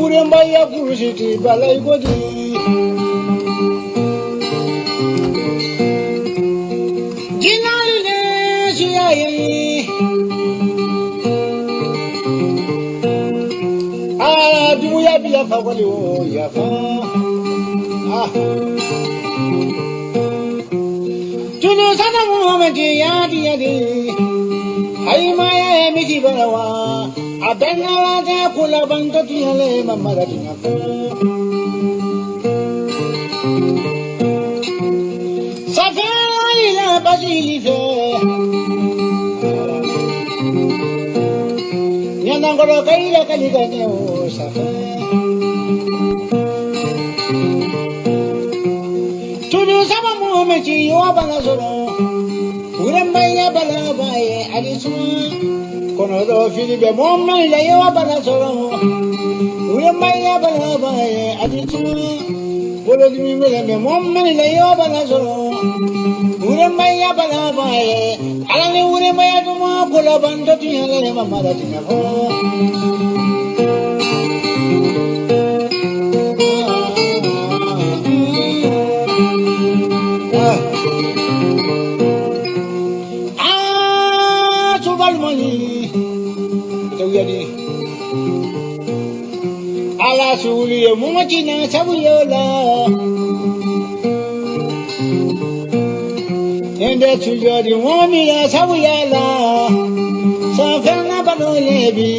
Urembaya kurushiti balai godi Ginale shiyayi Duya bila fawali o yafa Tunu sana muhammadi yadi yadi Haimaya emiji barawa Abenala de kula bando tiale mamara dinako Safara ila bazili fe Yanangoro kaila kalika ne o safara Tudu sama muhammadi yo bana zoro Urembaya bala baye alisuma Kono do fili be momma la yo bana soro Urembaya bala baye alisuma Bolo di mi mele be momma la yo bana soro Urembaya bala baye alane urembaya duma kola bando tiale mamara tinako Ala suli mumachina sabuyola Ende tuyori mumila sabuyala Safana balolebi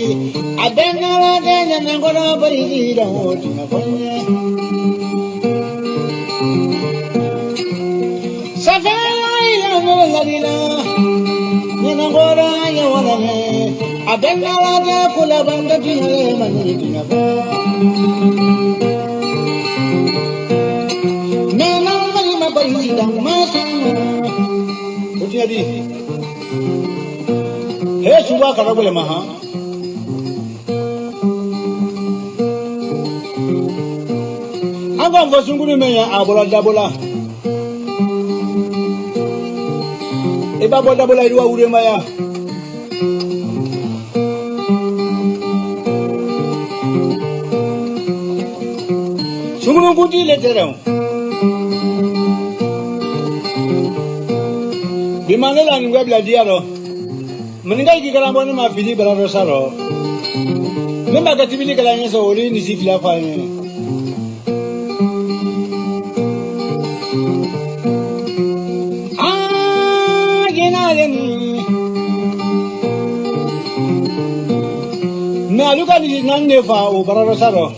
Abenala denya nangora barira hotina fonye Safana ila noladila Nangora yawana Abenala de kula banda tiale maniritina Nena malima barida masu Kutiadi He suba karabule maha Anga mvasunguni meya abola dabola Eba bola bola iwa uremaya Sungunu kuti leterão Bimanela ngwabla diaro Meninga ikikarambo ni mafili bararo saro Memba katibili kala nyeso ori nisifila fane Naluka ni nanne fa o bararo saro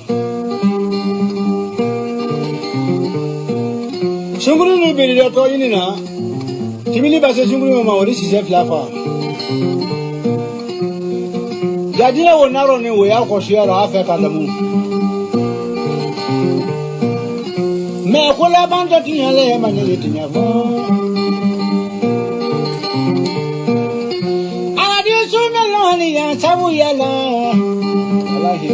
Sunguru ni beri to ini na Timili base sunguru ma ori sise flafa Jadi na wonaro ni wo ya ko shiara afa kalamu Me ko la banda tinyale manele tinyafo Adi sunalani ya sabuyala Alahi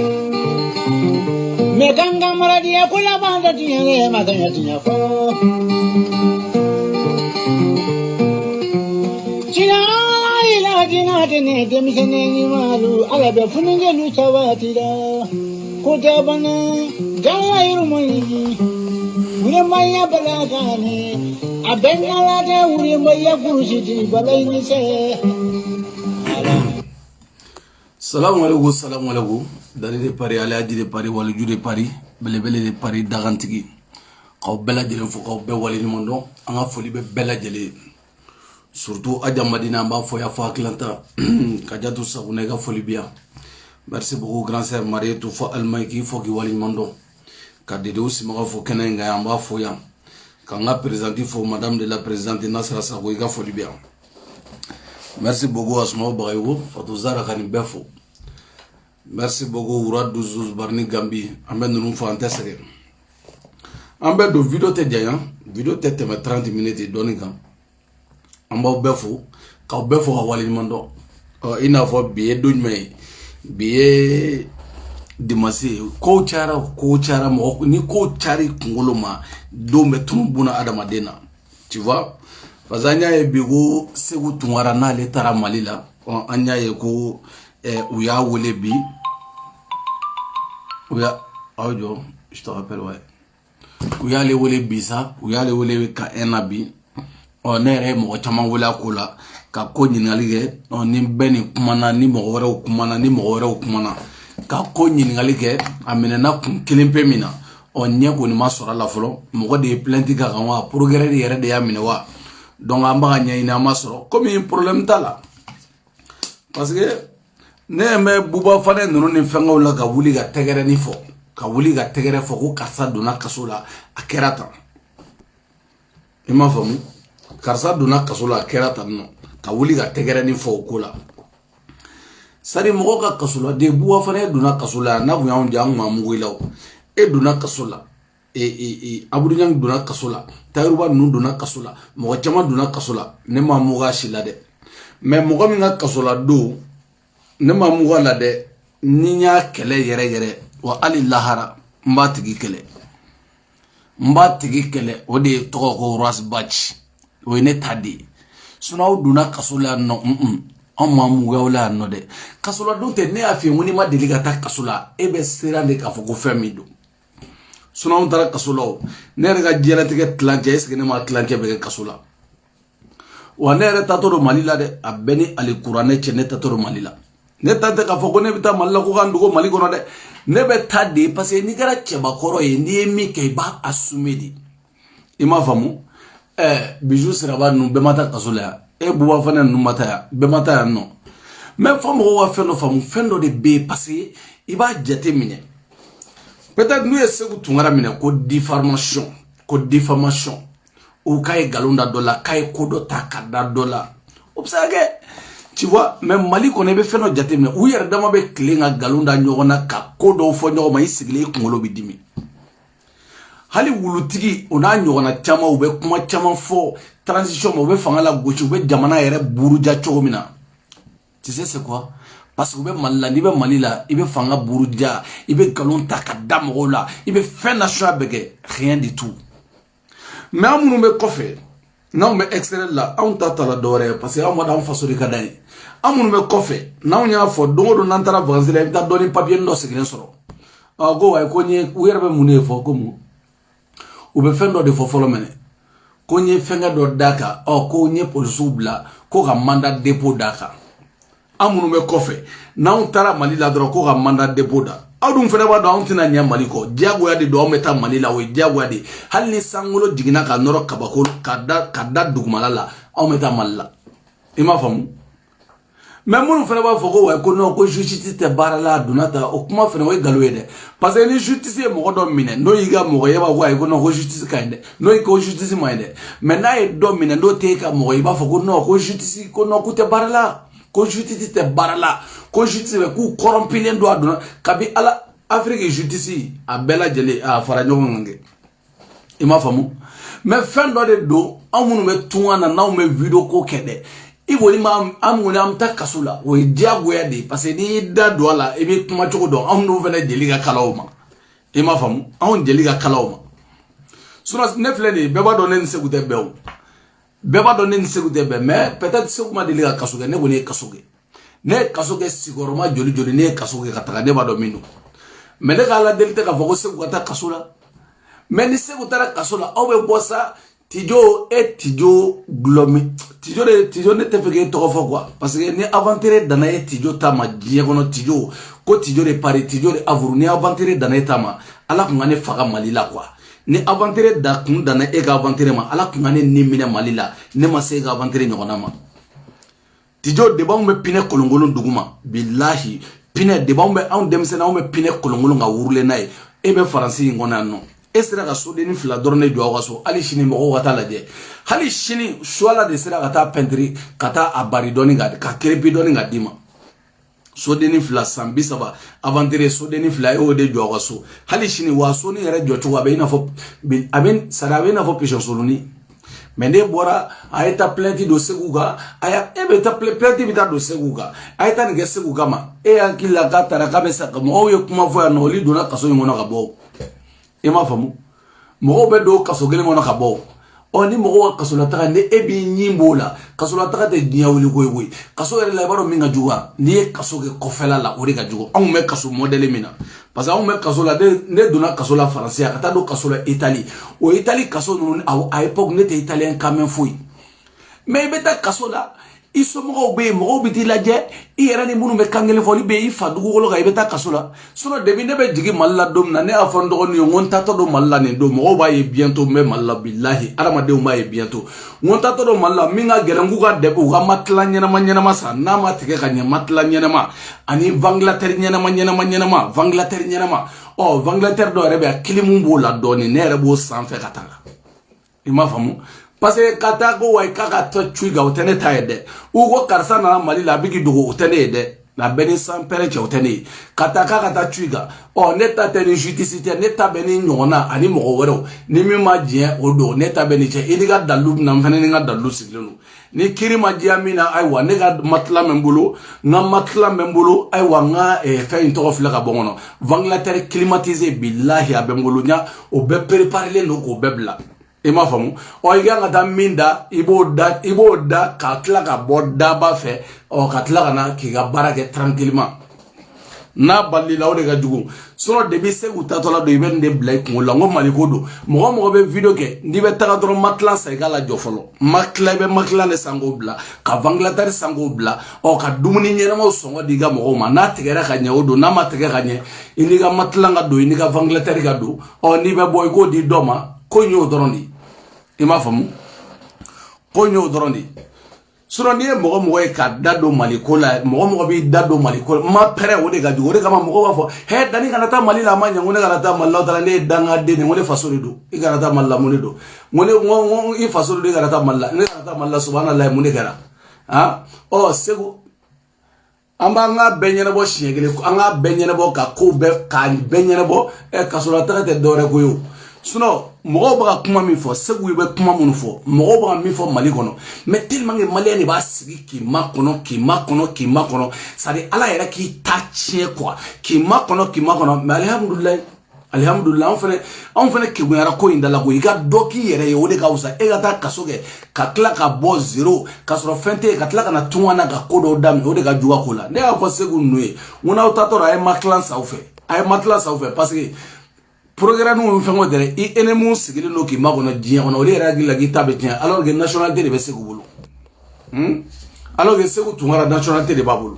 Me ganga maradi ya ko la banda tinyale maganya tinyafo Dine demisene ni malu alabe funenge lu tawatira kota bana gala irumani uremaya balagane abenala de uremaya kurushiti balaini se Salam alaikum dari de Paris alaji de Paris wala jude Paris belebele de Paris dagantigi xaw bela jele fu xaw be wali ni mondo anga foli be bela jele surtout Adja Madina m'a foya fa klanta kajatu sabune ga foli bien merci beaucoup grand sœur Marie tout fo almay ki fo ki wali mondo kadede aussi ma fo kenenga ya m'a foya kanga présenter fo madame de la présidente Nasra Sago ga foli bien merci beaucoup Asma Bayo Fatou Zara Kani Befo merci beaucoup Ourad Douzous Barni Gambi ambe nous fo antesere ambe do vidéo te dia vidéo te 30 minutes donika Amba befo ka befo ka wali mando il n'a pas bien donné bien dimasi ko cara mo ni ko cari kungoloma do metumbuna adamadena tu vois parce anya e bigo segu tungara na le tara malila anya e ko uya wole bi uya audio je te rappelle ouais uya le wole bi ça uya le wole ka enabi on ere mo chama wala kula ka ko nyingali ge ni beni kumana ni mo wore kumana ni mo wore kumana ka ko ɲininkali kɛ a minɛna kun kelen pe min na ɲɛ kɔni ma sɔrɔ a la fɔlɔ mɔgɔ de ye plainte ka kan wa progrès de yɛrɛ de y'a minɛ wa donc an b'a ka ɲɛɲini an ma sɔrɔ komi problème t'a la parce que ne ɲɛ bɛ Buba Fane ninnu ni fɛnkɛw la ka wuli ka tɛgɛrɛni fɔ ka wuli ka tɛgɛrɛ fɔ ko karisa donna kaso la a kɛra tan i m'a faamu karisa donna kaso la a kɛra tan nɔ ka wuli ka tɛgɛrɛni fɔ o ko la sari mɔgɔ ka kaso la de Buba Fane donna kaso la n'a kun y'anw jɛ an kun ma mugu i la o e donna kaso la Abudu Ɲangi donna kaso la Tayiruba ninnu donna kaso la mɔgɔ caman donna kaso la ne ma mugu a si la dɛ mais mɔgɔ min ka kaso la don ne ma mugu a la dɛ ni n y'a kɛlɛ yɛrɛ yɛrɛ wa hali lahara n b'a tigi kɛlɛ o de ye tɔgɔ ko Ras Bachi o ye ne ta de ye sinon aw donna kaso la yan nɔ an ma mugu la yan nɔ dɛ kaso la don tɛ ne y'a f'i ye ko n'i ma deli ka taa kaso la e bɛ siran de k'a fɔ ko fɛn min don sinon anw taara kaso la o ne yɛrɛ ka diɲɛlatigɛ tilancɛ est ce que ne ma tilancɛ bɛ kɛ kaso la wa ne yɛrɛ taatɔ don Mali la dɛ a bɛɛ ni Ali kuranɛ cɛ ne taatɔ don Mali la ne ta tɛ k'a fɔ ko ne bɛ taa Mali la ko k'an dogo Mali kɔnɔ dɛ ne bɛ taa de parce que n'i kɛra cɛbakɔrɔ ye n'i ye min kɛ i b'a assumer de i m'a faamu Bijou Siraba ninnu bɛɛ ma taa kaso la yan e Buba Fane ninnu ma taa yan bɛɛ ma taa yan nɔ mais fɔ mɔgɔw ka fɛn dɔ faamu fɛn dɔ de bɛ yen parce que i b'a jate minɛ peut-être n'u ye Segu Tunkara minɛ ko diffamation ou k'a ye nkalon da dɔ la k'a ye ko dɔ ta ka da dɔ la o bɛ se ka kɛ tu vois mais Mali kɔnɔ i bɛ fɛn dɔ jate minɛ u yɛrɛ dama bɛ tilen ka nkalon da ɲɔgɔn na ka ko dɔw fɔ ɲɔgɔn ma i sigilen i kunkolo bɛ dimi hali wulutigi o n'a ɲɔgɔnna caman u bɛ kuma caman fɔ transition ma u bɛ fanga la gosi u bɛ jamana yɛrɛ buruja cogo min na tu sais c'est quoi parce que u bɛ Mali la n'i bɛ Mali la i bɛ fanga buruja i bɛ nkalon ta ka da mɔgɔw la i bɛ fɛn nasuya bɛɛ kɛ rien du tout mais an minnu bɛ kɔfɛ n'anw bɛ extérieur la anw ta t'a la dɔwɛrɛ ye parce que anw b'a dɔn anw faso de ka d'an ye an minnu bɛ kɔfɛ n'anw y'a fɔ don o don n'an taara vacances la i bɛ taa dɔɔni papier dɔ sigilen sɔrɔ ko wayi ko n ye u yɛrɛ bɛ mun de fɔ ko mun u bɛ fɛn dɔ de fɔ fɔlɔ mɛnɛ ko n ye fɛnkɛ dɔ d'a kan ko n ye polisiw bila ko ka mandat dépôt d'a kan an minnu bɛ kɔfɛ n'anw taara Mali la dɔrɔn ko ka mandat dépôt da aw dun fana b'a dɔn anw tɛna ɲɛ Mali kɔ diyagoya de don anw bɛ taa Mali la o ye diyagoya de hali ni sankolo jiginna ka nɔrɔ kabako ka da dugumala la anw bɛ taa Mali la i m'a faamu mais minnu fana b'a fɔ ko wayi ko non ko justice tɛ baara la a donna ta o kuma fana o ye nkalon ye dɛ parce que ni justice ye mɔgɔ dɔ minɛ n'o y'i ka mɔgɔ ye i b'a fɔ ko ayi ko non ko justice ka ɲi dɛ n'o ye ko justice ma ɲi dɛ mais n'a ye dɔ minɛ n'o t'e ka mɔgɔ ye i b'a fɔ ko non ko justice ko non k'u tɛ baara la ko justice tɛ baara la ko justice bɛ k'u corrompilen don a donna kabi ala Afrique justice a bɛɛ lajɛlen a fara ɲɔgɔn kan kɛ i m'a faamu mais fɛn dɔ de don anw minnu bɛ tunga na n'anw bɛ video ko kɛ dɛ i kɔni an kɔni an bɛ taa kaso la o ye diyagoya de ye parce que n'i y'i da don a la i bɛ kuma cogo dɔn anw n'u fana jeli ka kala o ma i m'a faamu anw jeli ka kala o ma sinon ne filɛ nin ye bɛɛ b'a dɔn ne ni Segu tɛ bɛn o bɛɛ b'a dɔn ne ni Segu tɛ bɛn mais peut-être Segu ma deli ka kaso kɛ ne kɔni ye kaso kɛ ne ye kaso kɛ sigiyɔrɔma joli joli ne ye kaso kɛ ka taga ne b'a dɔn min don mais ne ka ala deli tɛ k'a fɔ ko Segu ka taa kaso la mais ni Segu taara kaso la aw bɛ bɔ sa Tijo Tijo Glomi Tijo ne tɛ fɛ k'e tɔgɔ fɔ quoi parce que ni aventure danna e Tijo ta ma diɲɛ kɔnɔ Tijo ko Tijo de Paris Tijo de Avuru ni aventure danna e ta ma ala kun ka ne faga Mali la quoi ni aventure da kun danna e ka aventure ma ala kun ka ne ni minɛ Mali la ne ma se e ka aventure ɲɔgɔnna ma Tijo de b'anw bɛ pinɛ kolonkolon duguma bilahi pinɛ de b'anw bɛ anw denmisɛnnin anw bɛ pinɛ kolonkolon ka wurulen n'a ye e bɛ Faransi in kɔnɔ yan nɔ e sera ka sodenni fila dɔrɔn de jɔ aw ka so hali sini mɔgɔw ka taa lajɛ hali sini suala de sera ka taa pɛntiri ka taa a bari dɔɔni ka kerepi dɔɔni ka d'i ma sodenni fila san 30 aventure sodenni fila e y'o de jɔ aw ka so hali sini wa so ni yɛrɛ jɔcogo a bɛ i n'a fɔ pisɔn soloni mais ne bora a eta plainte do seguga aya ebe ta plainte bita do seguga aya ta nge seguga ma e akila ka tara ka besa ka mo ye kuma fo ya no li do na kaso ngona ka bo e ma famu mo be do kaso gele ngona ka bo oni mo kaso la ta ne e bi nyimbo la kaso la ta te dia wuli goy kaso ere la baro minga juga ni kaso ge kofela la ori ga juga on me kaso modele mina parce que on me kaso la ne do na kaso la français ata do kaso la Italie o Italie kaso no a époque ne te italien quand même fouille mais beta kaso la iso mo be ti la je i era ni munu be kangele foli be i fa dugu golo ga beta kaso la sono debi ne be jigi malla dom na ne afon do ni ngonta to do malla ne do mo ba ye bientôt me malla billahi aramade o ma ye bientôt ngonta to do malla minga gelangu ga de ko ga matla nyana ma sa na ma tike ka nya matla nyana ma ani Angleterre nyana ma Angleterre nyana ma o Angleterre do rebe akilimu bo la do ni ne rebo sanfe katanga ima famu parce que kata go way kaka to chuiga utene taede ugo karsa na mali la bigi dugo utene de la beni sans pere che utene kata kaka ta chuiga o neta teni justice neta beni nyona ani mo wero ni mi ma je odo neta beni che iniga dalu na mfane ni ga dalu siglenu ni kiri ma je amina aiwa ne ga matla membulu na matla membulu aiwa nga fa into of la ka bongono Angleterre climatisé billahi abembulu nya o be préparer le no ko bebla ima famu o iga ngata minda ibo da ka tla ka bodda ba fe o ka tla kana ki ga barake tranquillement na balli la o de ga jugu so de bi se utatola do iben de black mo la ngo mali ko do mo be video ke ndi be taga dro matlan sa igala jofolo makla be makla le sango bla ka Angleterre sango bla o ka dumuni nyere mo songo diga mo ma na tegera ka nya odo na ma tegera nya ini ga matlanga do ini ga Angleterre ga do o ni be boy ko di doma ko nyo dorondi ima famu ko nyo dorondi sura ni mo e ka dado malikola mo bi dado malikola ma pere o de ga du o de ga mo ba fo he dani kana ta mali la ma nya ngone kana ta malla ta ne danga de ne ngone fasori do i kana ta malla mo ne do ngone i fasori de kana ta malla ne kana ta malla subhanallah mo ne gara ha o segu amba nga benyene bo shiegele anga benyene bo ka ko be ka benyene bo e ka sura ta te dore ko yo suno mo ba kuma mi fo segu be kuma mun fo mo ba mi fo mali kono mais tellement que malien ni ba sigi ki makono ça dit ala era ki tachie quoi ki makono mais alhamdulillah on fait ki ngara ko indala ko iga doki yere yo de kausa e gata kasoge ka kla ka bo zero ka soro fente ka kla kana tuwana ka kodo dam o de ka juwa kola ne a fo segu nuye una utatora ay maklan sa ou fait parce que programme nous faisons des et ennemis sigilé no ki magono dien on oli ragi la gita be dien alors que nationalité de segu bulu alors que segu tungara nationalité de babulu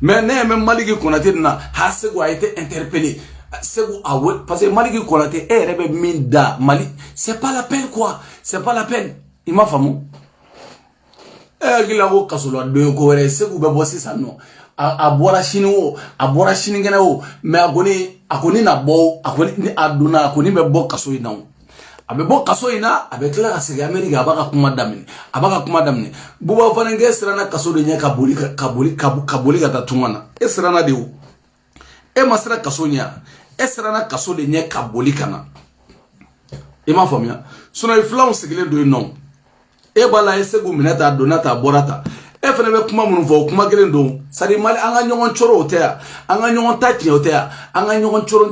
mais ne même Maliki Konaté na ha segu a été interpellé segu a parce que Maliki Konaté est rebe minda Mali c'est pas la peine quoi c'est pas la peine il m'a famu gila wo kasolo do ko were segu be bossi sanno a bora chini gena o mais akoni na bo akoni ni aduna akoni be bo kaso ina o abe bo kaso ina abe kla ka sege America abaka kuma damne buba fana ngesra na kaso de nya kabuli ka tatumana esra na de o e masra kaso nya esra na kaso de nya kabuli kana e ma famia sona iflaw segile do non e bala esegu minata donata borata e fene be kuma mun fo kuma gelen do sari mali anga nyon choro otea anga nyon tati otea anga nyon choro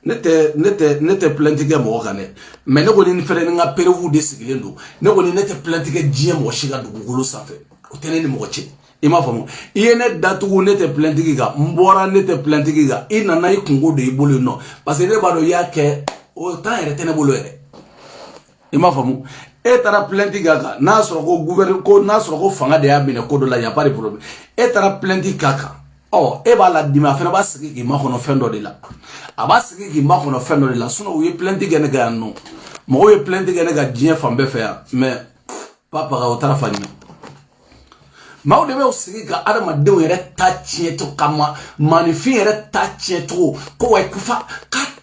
nete plantige mo kane mais ne ko ni fere nga perevu de sigilendo ne ko ni nete plantige jie mo shiga dugugulu safe otene ni mo che ima famo yene datugu nete plantige ga mbora nete plantige ga ina na ikungo de ibolo no parce que ne ba do yake o ta ere tene bolo ere ima famo e tara plantige ga na soro ko gouvernement ko na soro ko fanga de abine ko do la ya pas de problème e tara plantige kaka oh e ba la dima fena ba sigi ki ma kono fendo de la aba sigi ki ma kono fendo de la suno we plantige ne ga no mo we plantige ne ga dien fambe fe mais papa ga otara fani ma o de be o sigi ka adama de o yere tachie to kama manifi yere tachie to ko wa kufa kata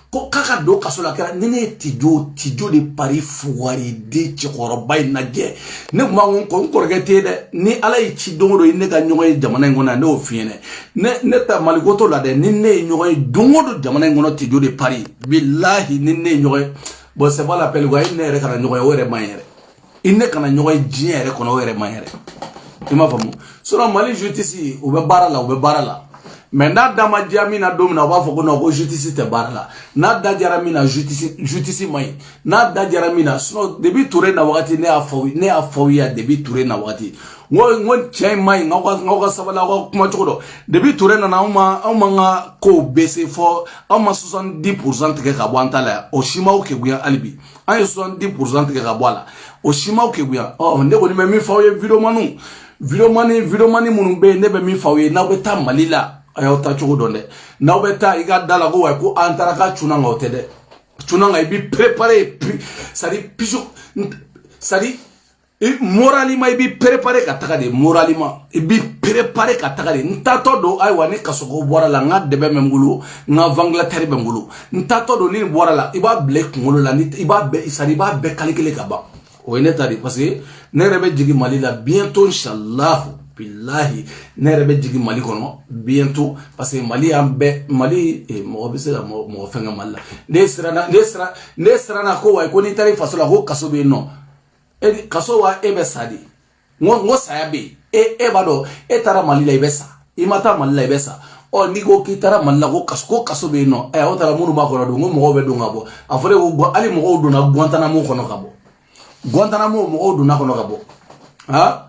ko kaka do kasola kera nene tijo de Paris fuwari de chikoroba inage ne kuma ko korgete de ni ala yi chi dongo do ne ka nyoy jamana ngona ne o fiene ne ta malikoto la de ni ne nyoy dongo do jamana ngona tijo de Paris billahi ni ne nyoy bon c'est pas l'appel quoi il n'est kana ñoy wéré mayere il n'est kana ñoy dière kono wéré mayere ima famu sura Mali justice ou be barala mais na dama jamina domina ba foko no ko justice te barala na da jaramina justice mai na da jaramina so debi touré na wakati ne a fawi ya debi touré na wakati ngon chai mai ngaka sabala ko kuma chodo debi touré na uma nga ko baisser fort ama 70% ke ka bwanta la o shima o ke buya alibi an 70% ke ka bwala o shima o ke buya oh ndeko ni me fawi video mani munumbe ne be mi fawi na be ta malila ayo ta chogo donde na be ta iga dala go wa ko antara ka chuna ngote de chuna ngai bi préparer sari pijo sari moralima bi préparer ka taka de moralima bi préparer ka taka de ntato do ay wani kasoko bora la nga de be memgulu nga vanglaterre be ngulu ntato do ni bora la iba black ngulu la ni iba be sari ba be calculer ka ba o ene tari parce que ne rebe jigi Mali la bientôt inchallah billahi ne rebe jigi Mali kono bientôt parce que Mali ambe Mali mo be se la mo fenga malla ne sera na ko way ko ni tari fasola ko kaso be no e kaso wa e be sadi ngo saya be e bado e tara Mali la ibesa imata Mali la ibesa o ni go ki tara Mali la ko kaso be no e o tara munu ba ko do ngo mo be do ngabo afore go ali mo do na Guantanamo kono kabo Guantanamo mo do na kono kabo ha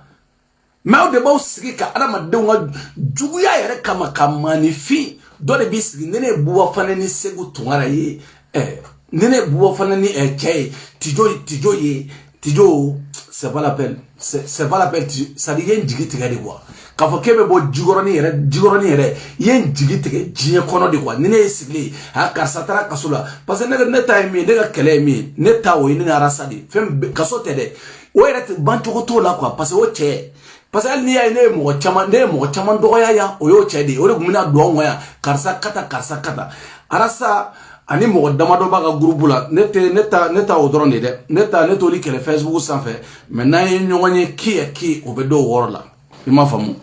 mais de baw sigi ka adama de nga juguya yere kama kamanifi do de bisigi nene buwa fanani segu tungara ye nene buwa fanani kay tijo c'est pas l'appel ça dit yen jigi tigé de quoi ka fo kebe bo jigoroni yere yen jigi tigé jiye kono de quoi nene sigli ha karsatara kasula parce que ne time ne ga kele mi ne tawo ni arasadi fem kasote de o yere bantu to la quoi parce que o che parce que ni ya ne mo chama do ya o yo che de o re gumina do ngoya karsa kata arasa ani mo damado baga groupe la neta o drone de neta neto li kele Facebook sans fait mais na nyonye ki o be do worla ima famu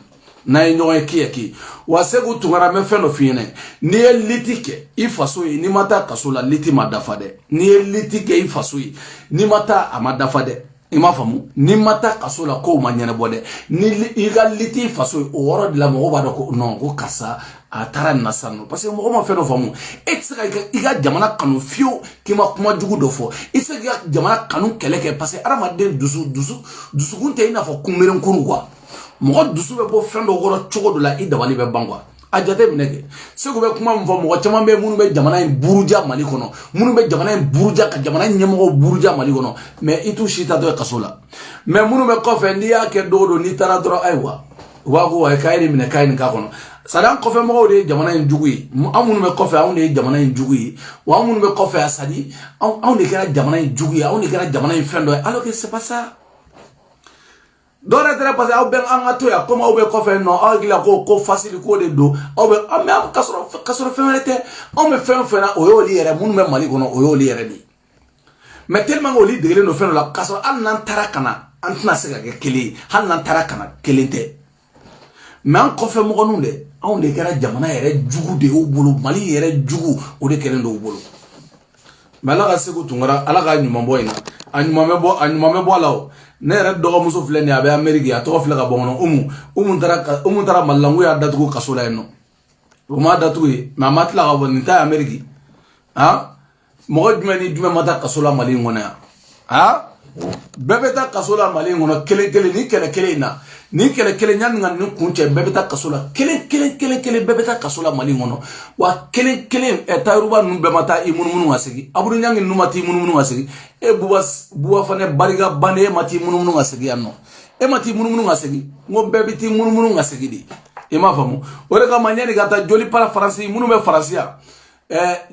na nyonye ki wa segu tungara me feno fine ni litike ifaso ni mata kasola liti madafade ni litike ifaso ni mata amadafade ima famu ni mata kasola ko manyane bode ni iga liti faso o woro de la mo ba do ko non ko kasa atara nasano parce que mo ma feno famu etsa iga jamana kanu fio kima kuma jugu do fo etsa iga jamana kanu keleke parce que aramaden dusu gunte ina fo kumeren kunu kwa mo dusu be bo fendo goro chogo do la ida wali be bangwa ajate mineke sego be kuma mfo mo chama be munu be jamana en buruja Mali kono munu be jamana en buruja ka jamana nyemo buruja Mali kono mais itu shita do kasola mais munu be ko fe ndiya ke do ni tara dro aywa wa ko ay kayri min kayni ka kono sadan ko fe mo de jamana en jugui amunu be ko fe awne jamana en jugui wa amunu be ko fe asadi awne kera jamana en jugui awne kera jamana en fendo alors que c'est pas ça. Dora tere parce que ben angato ya comme au be ko fe no agila ko facile ko de do au be am kasoro femelete on me fait na o yo li yere munu me Mali kono o yo li yere di mais tellement o li de no fe no la kasoro an nan tarakana antna sega ke kili han nan tarakana kelente mais an ko fe mo gonu de on de kera jamana yere jugu de o bolo Mali yere jugu o de kelen do o bolo mala ga segu tungara ala ga nyuma boyina anyuma me bo lawo ne red dogo muso fleni abe America ya to flega bonno umu tara mallangu ya datugo kasola eno uma datugo mama tla ga bonni ta America ha mo jumeni jume mata kasola Mali ngona ha bebe ta kasola Mali ngona kele ni kele na ni kele nyan ngan ni kunche bebe ta kasola kele bebe ta kasola Mali ngono wa kele taruba numbe mata imununu ngasigi aburu nyangi numati imununu ngasigi e buwa fane bariga bane mati imununu ngasigi anno e mati imununu ngasigi ngo bebe ti imununu ngasigi di e ma famu ore ka manyani gata joli para France imunu be Francia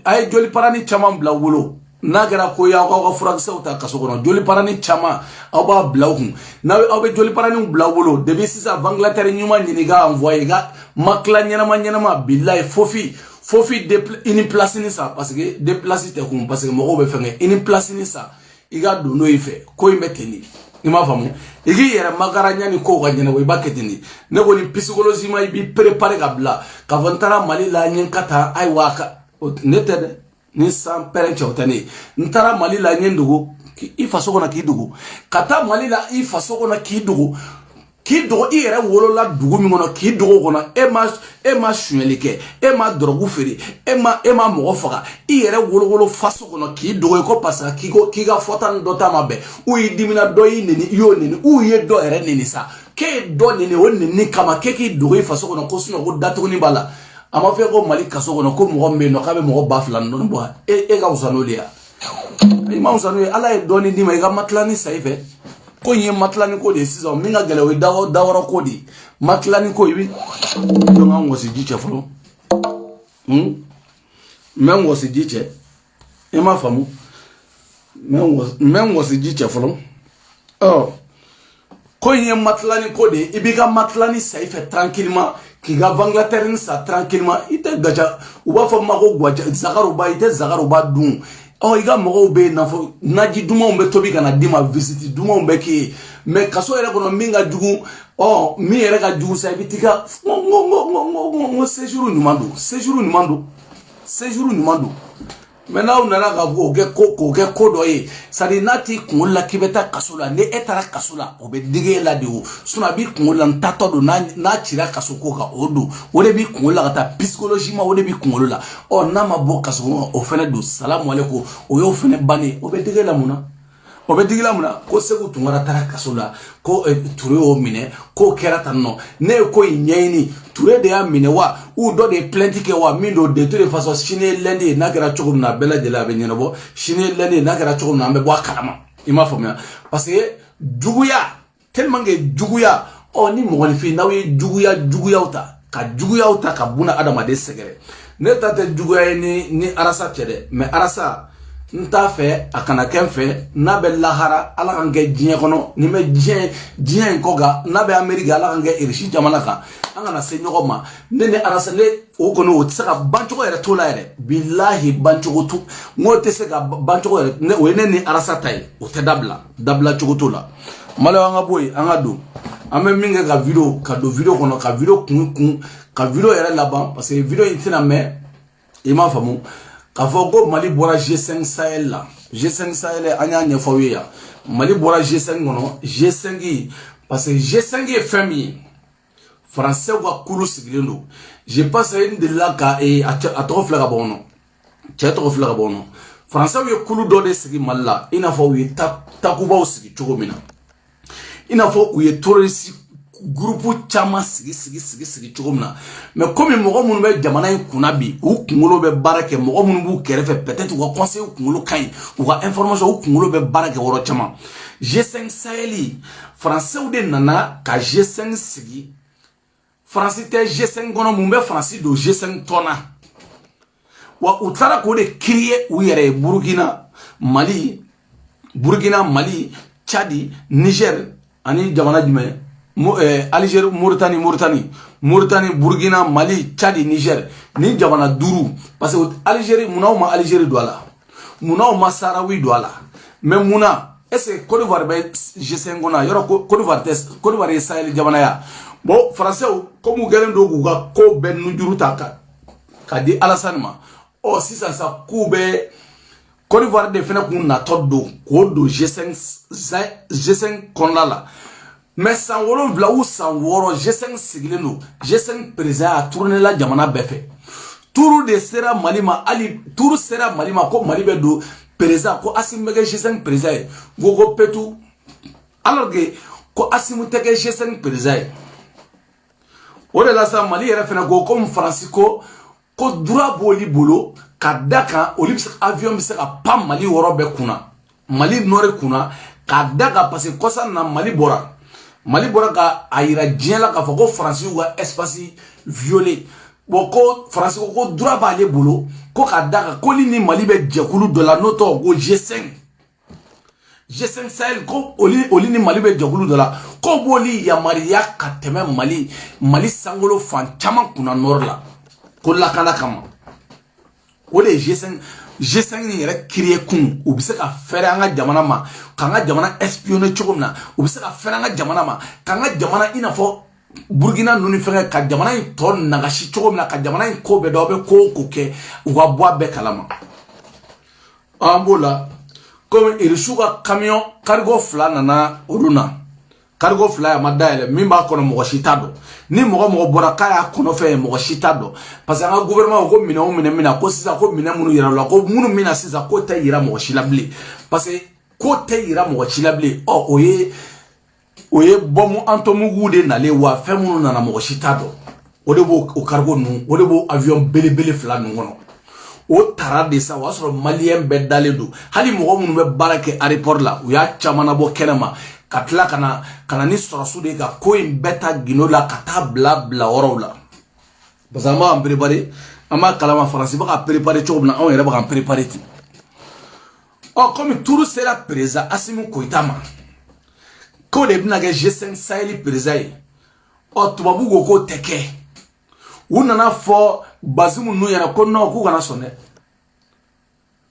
ay joli para ni chamam bla wolo nagara ko ya ko furakse uta kasokono joli parani chama aba blawun na abe joli parani blawolo debi sisa Angleterre nyuma ni ga envoyer ga makla nyana ma billahi fofi ini place ni ça parce que déplacer te kum parce que mo be fenge ini place ni ça iga do no ife ko imeteni ima famu igi yere magara nyani ko ga nyana we baketini ne ko ni psychologie ma bi préparer ga bla ka vantara Mali la nyen kata ay waka netede ni san pere chawtani ntara mali la nyendugo I faso kona ki dugu kata mali la I faso kona ki dugu I yɛrɛ wolola dugu min kɔnɔ k'i dogo kɔnɔ e ma suɲɛli kɛ e ma dɔrɔgu feere e ma mɔgɔ faga I yɛrɛ wolowolo faso kɔnɔ k'i dogo ko parce que k'i ka fɔta ni dɔ ta ma bɛn u y'i dimina dɔ y'i neni I y'o neni u ye dɔ yɛrɛ neni sa k'e ye dɔ neni o neni kama k'e k'i dogo I faso kɔnɔ ko sinon ko datuguni b'a la a ma fɛ ko mali kaso kɔnɔ ko mɔgɔ min bɛ yen nɔ k'a bɛ mɔgɔ 2000 dɔɔni bɔ e ka wusa n'o de ya I ma wusa n'o ye ala ye dɔɔni d'i ma I ka matilani sa I fɛ ko ye matlani ko de sisan min ka gɛlɛ o ye dawara ko de matlani ko I bi donc an wɔsi ji cɛ fɔlɔ mɛ wɔsi ji cɛ I m'a faamu mɛ wɔsi ji cɛ fɔlɔ ko ye matlani ko de I b'i ka matlani sa I fɛ tranquillement k'i ka Angleterre sa tranquillement I tɛ gaja u b'a fɔ ma ko gwaja zagaruba I tɛ zagaruba dun I ka mɔgɔw bɛ nafɔ naji dumanw bɛ tobi ka na d'i ma visite dumanw bɛ k'i ye mais kaso yɛrɛ kɔnɔ min ka jugu min yɛrɛ ka jugu sa I bɛ t'i ka n séjour ɲuman don séjour ɲuman don mais n'aw nana ka fɔ k'o kɛ ko dɔ ye c'est à dire n'a t'i kunkolo la k'i bɛ taa kaso la ni e taara kaso la o bɛ digi e la de o sinon a b'i kunkolo la n taatɔ don n'a cira kaso ko kan o don o de b'i kunkolo la ka taa psychologiquement o de b'i kunkolo la n'a ma bɔ kaso kɔnɔ o fɛnɛ don salamu aleykum o y'o fɛnɛ bannen o bɛ digi e la mun na o bɛ digi la mun na ko Segu Tunkara taara kaso la ko Ture y'o minɛ k'o kɛra tan nɔ ne ye ko in ɲɛɲini Ture de y'a minɛ wa ou dɔ de ye plainte kɛ wa min don de toute façon sini ye lundi ye n'a kɛra cogo min na a bɛɛ lajɛlen a bɛ ɲɛnabɔ sini ye lundi ye n'a kɛra cogo min na an bɛ bɔ a kalama I m'a faamuya parce que juguya tellement que juguya ni mɔgɔninfin n'aw ye juguyaw ta ka juguyaw ta ka buna adamaden sɛgɛrɛ ne ta tɛ juguya ye ni arasa cɛ dɛ mais arasa n t'a fɛ a kana kɛ n fɛ n'a bɛ lahara ala kan kɛ diɲɛ kɔnɔ ni bɛ diɲɛ in kɔ kan n'a bɛ Amérique ala kan kɛ Irisi jamana kan an kana se ɲɔgɔn ma ne ni arasa ne o kɔni o tɛ se ka bancogo yɛrɛ t'o la yɛrɛ bilahi bancogo tu n'o tɛ se ka bancogo yɛrɛ o ye ne ni arasa ta ye o tɛ dabila cogo t'o la malaw an ka bɔ yen an ka don an bɛ min kɛ ka don video kɔnɔ ka video kun ka video yɛrɛ laban parce que video in tɛna mɛn I m'a faamu k'a fɔ ko Mali bɔra G5 Sahel la G5 Sahel an y'a ɲɛfɔ aw ye yan Mali bɔra G5 kɔnɔ G5 parce que G5 ye fɛn min ye français ka kulu sigilen don je pense n delila ka a tɔgɔ filɛ ka bɔ kɔnɔ cɛ tɔgɔ filɛ ka bɔ kɔnɔ français ye kulu dɔ de sigi Mali la I n'a fɔ u ye takubaw sigi cogo min na I n'a fɔ u ye terroriste groupe caman sigi cogo min na mais comme mɔgɔ minnu bɛ jamana in kunna bi u kunkolo bɛ baara kɛ mɔgɔ minnu b'u kɛrɛfɛ peut-être u ka conseil kunkolo ka ɲi u ka information u kunkolo bɛ baara kɛ yɔrɔ caman G5 Sahel français de nana ka G5 sigi France tɛ G5 kɔnɔ mun bɛ France don G5 tɔnna wa u taara k'o de créer u yɛrɛ ye Burkina Mali Tchad Niger ani jamana jumɛn Algérie Mauritanie Burkina Mali Tchad Niger ni jamana duru parce que Algérie mun'aw ma Algérie do ala mun'aw ma Sahrawi do ala mais muna est-ce que Côte d'Ivoire bɛ G5 kɔnɔ yɔrɔ Côte d'Ivoire ye Sahel jamana ya bon français comme u gɛlɛn do k'u ka ko bɛɛ nujuru ta ka di Alassane ma sisan sa k'u bɛ Côte d'Ivoire de fɛnɛ kun natɔ don k'o don G5 kɔnɔna la mais san 7 ou san 6 G5 sigilen don G5 président a tourné la jamana bɛɛ fɛ tour de sera Mali ma ali tour sera Mali ma ko Mali bɛ don président ko Assimi bɛ kɛ G5 président ye ko petu alors que ko Assimi tɛ kɛ G5 président ye o de la sa Mali yɛrɛ fɛnɛ ko comme France ko droit b'oli bolo ka da kan olu bɛ se avion bɛ se ka pan Mali yɔrɔ bɛɛ kunna Mali nord kunna ka da kan parce que kɔsa na Mali bɔra ka a yira diɲɛ la k'a fɔ ko France y'u ka espace violé bon ko France ko droit b'ale bolo ko ka da kan ko ni Mali bɛ jɛkulu dɔ la n'o tɔgɔ ko G5 Sahel ko oli ni Mali bɛ jɛkulu dɔ la ko b'oli yamariya ka tɛmɛ Mali sankolo fan caman kunna nord la ko lakana kama o de ye G5 ni yɛrɛ créé kun u bɛ se ka fɛrɛ an ka jamana ma k'an ka jamana espionner cogo min na u bɛ se ka fɛrɛ an ka jamana ma k'an ka jamana I n'a fɔ Burkina ninnu fɛngɛ ka jamana in tɔ nagasi cogo min na ka jamana in ko bɛɛ dɔn aw bɛ ko kɛ u ka bɔ a bɛɛ kalama ambola comme irishuka camion cargo fla nana oruna cargo fla ma daele mimba kono mo shitado ni mo bora kaya kono fe mo shitado parce que un gouvernement ko mina ko sisa ko mina munu yira la ko munu mina sisa ko ta yira mo shilabli parce que ko ta yira mo shilabli oye bomu antomu gude na le wa fe munu nana mo shitado o de bo o cargo nu o de bo avion bele fla nu ngono o tara de sa wa soro malien be daledu hali mo munu be barake aéroport la o ya chamana bo kenema katla kana ni sorosu de ka ko in beta ginola kata bla orowla bazama am préparer ama kalama français ba préparer chobna on yere ba préparer ti comme tout sera présent Assimi Goïta ko de bina ga G5 Sahel présent tubabu go ko teke unana fo bazimu nu yana ko no ku kana sonne